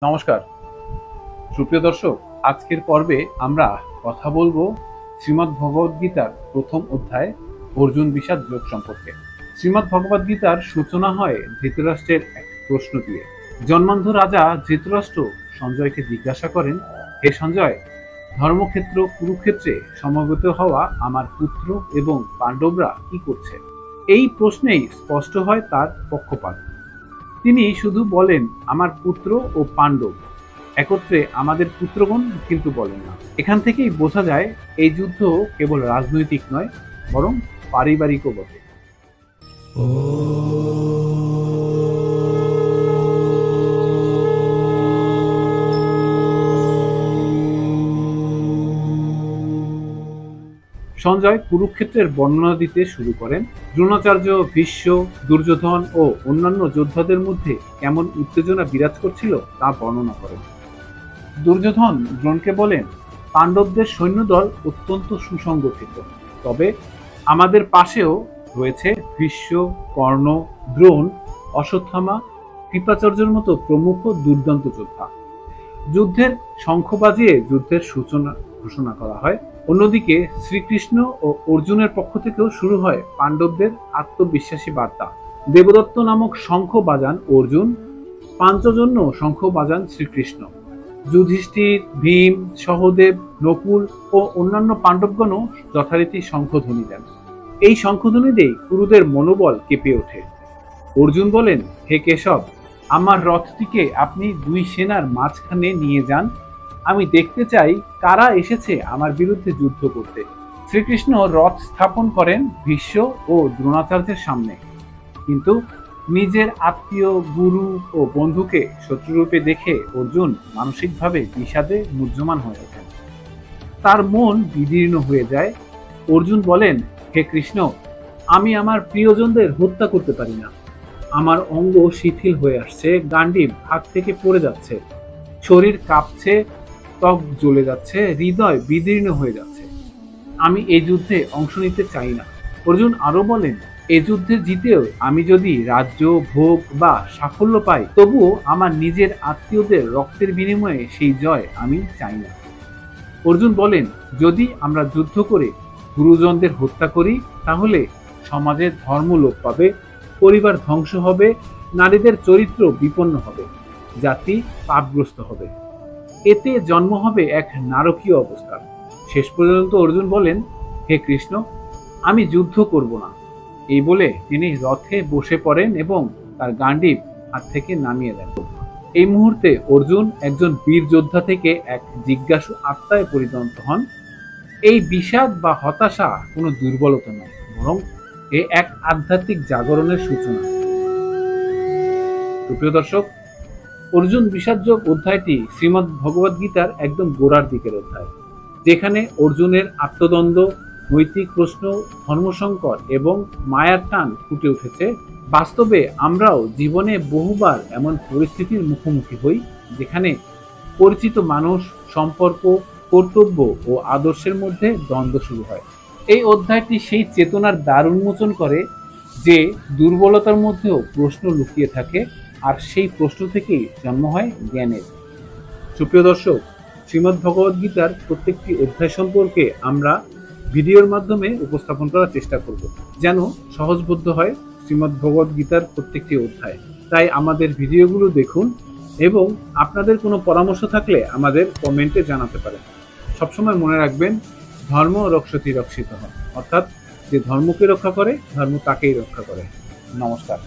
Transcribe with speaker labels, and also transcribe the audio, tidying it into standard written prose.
Speaker 1: নমস্কার সুপ্রিয় দর্শক, আজকের পর্বে আমরা কথা বলবো শ্রীমদ্ ভগবদ গীতার প্রথম অধ্যায় অর্জুন বিষাদ যোগ সম্পর্কে। শ্রীমদ্ ভগবদ গীতার সূচনা হয় ধৃতরাষ্ট্রের এক প্রশ্ন দিয়ে। জন্মান্ধ রাজা ধৃতরাষ্ট্র সঞ্জয়কে জিজ্ঞাসা করেন, হে সঞ্জয়, ধর্মক্ষেত্র কুরুক্ষেত্রে সমবেত হওয়া আমার পুত্র এবং পাণ্ডবরা কি করছে? এই প্রশ্নেই স্পষ্ট হয় তার পক্ষপাত। তিনি শুধু বলেন আমার পুত্র ও পাণ্ডব একত্রে আমাদের পুত্রগণ, কিন্তু বলেন না। এখান থেকেই বোঝা যায় এই যুদ্ধ কেবল রাজনৈতিক নয়, বরং পারিবারিকও বটে। সঞ্জয় কুরুক্ষেত্রের বর্ণনা দিতে শুরু করেন। দ্রোণাচার্য, ভীষ্ম, দুর্যোধন ও অন্যান্য যোদ্ধাদের মধ্যে কেমন উত্তেজনা বিরাজ করছিল তা বর্ণনা করেন। দুর্যোধন দ্রোণকে বলেন, পাণ্ডবদের সৈন্যদল অত্যন্ত সুসংগঠিত, তবে আমাদের পাশেও রয়েছে ভীষ্ম, কর্ণ, দ্রোণ, অশ্বত্থামা, কৃপাচার্যের মতো প্রমুখ দুর্দান্ত যোদ্ধা। যুদ্ধের শঙ্খ বাজিয়ে যুদ্ধের সূচনা ঘোষণা করা হয়। অন্যদিকে শ্রীকৃষ্ণ ও অর্জুনের পক্ষ থেকেও শুরু হয় পাণ্ডবদের আত্মবিশ্বাসী বার্তা। দেবদত্ত নামক শঙ্খ বাজান অর্জুন, পাঞ্চজন্য শঙ্খ বাজান শ্রীকৃষ্ণ। যুধিষ্ঠির, ভীম, সহদেব, নকুল ও অন্যান্য পাণ্ডবগণও যথারীতি শঙ্খধ্বনি দেন। এই শঙ্খধ্বনি দিয়ে কুরুদের মনোবল কেঁপে ওঠে। অর্জুন বলেন, হে কেশব, আমার রথটিকে আপনি দুই সেনার মাঝখানে নিয়ে যান। আমি দেখতে চাই কারা এসেছে আমার বিরুদ্ধে যুদ্ধ করতে। শ্রীকৃষ্ণ রথ স্থাপন করেন ভীষ্ম ও দ্রোণাচার্যের সামনে, কিন্তু নিজের আত্মীয়, গুরু ও বন্ধুকে শত্রুরূপে দেখে অর্জুন মানসিকভাবে বিষাদে মুহ্যমান হয়ে ওঠেন। তার মন বিদীর্ণ হয়ে যায়। অর্জুন বলেন, হে কৃষ্ণ, আমি আমার প্রিয়জনদের হত্যা করতে পারি না। আমার অঙ্গ শিথিল হয়ে আসছে, গান্ডীব হাত থেকে পড়ে যাচ্ছে, শরীর কাঁপছে, ত্বক জ্বলে যাচ্ছে, হৃদয় বিদীর্ণ হয়ে যাচ্ছে। আমি এই যুদ্ধে অংশ নিতে চাই না। অর্জুন আরো বলেন, এই যুদ্ধে জিতেও আমি যদি রাজ্য, ভোগ বা সাফল্য পাই, তবুও আমার নিজের আত্মীয়দের রক্তের বিনিময়ে সেই জয় আমি চাই না। অর্জুন বলেন, যদি আমরা যুদ্ধ করে গুরুজনদের হত্যা করি, তাহলে সমাজের ধর্ম লোপ পাবে, পরিবার ধ্বংস হবে, নারীদের চরিত্র বিপন্ন হবে, জাতি পাপগ্রস্ত হবে। এতে জন্ম হবে এক নারকীয় অবস্থা। শেষ পর্যন্ত অর্জুন বলেন, হে কৃষ্ণ, আমি যুদ্ধ করব না। এই বলে তিনি রথে বসে পড়েন এবং তার গান্ডীব হাত থেকে নামিয়ে দেন। এই মুহূর্তে অর্জুন একজন বীর যোদ্ধা থেকে এক জিজ্ঞাসু আত্মায় পরিণত হন। এই বিষাদ বা হতাশা কোনো দুর্বলতা নয়, বরং এ এক আধ্যাত্মিক জাগরণের সূচনা। সুপ্রিয় দর্শক, অর্জুন বিষাদযোগ অধ্যায়টি শ্রীমদ্ ভগবদ গীতার একদম গোড়ার দিকের অধ্যায়, যেখানে অর্জুনের আত্মদ্বন্দ্ব, নৈতিক প্রশ্ন, ধর্মসংকট এবং মায়ার টান ফুটে উঠেছে। বাস্তবে আমরাও জীবনে বহুবার এমন পরিস্থিতির মুখোমুখি হই, যেখানে পরিচিত মানুষ, সম্পর্ক, কর্তব্য ও আদর্শের মধ্যে দ্বন্দ্ব শুরু হয়। এই অধ্যায়টি সেই চেতনার দ্বার উন্মোচন করে যে দুর্বলতার মধ্যেও প্রশ্ন লুকিয়ে থাকে, আর সেই প্রশ্ন থেকেই জন্ম হয় জ্ঞানের। সুপ্রিয় দর্শক, শ্রীমদ্ ভগবদ গীতার প্রত্যেকটি অধ্যায় সম্পর্কে আমরা ভিডিওর মাধ্যমে উপস্থাপন করার চেষ্টা করব, যেন সহজবোধ্য হয় শ্রীমদ্ ভগবদ গীতার প্রত্যেকটি অধ্যায়। তাই আমাদের ভিডিওগুলো দেখুন এবং আপনাদের কোনো পরামর্শ থাকলে আমাদের কমেন্টে জানাতে পারেন। সবসময় মনে রাখবেন, ধর্ম রক্ষতি রক্ষিত হয়, অর্থাৎ যে ধর্মকে রক্ষা করে, ধর্ম তাকেই রক্ষা করে। নমস্কার।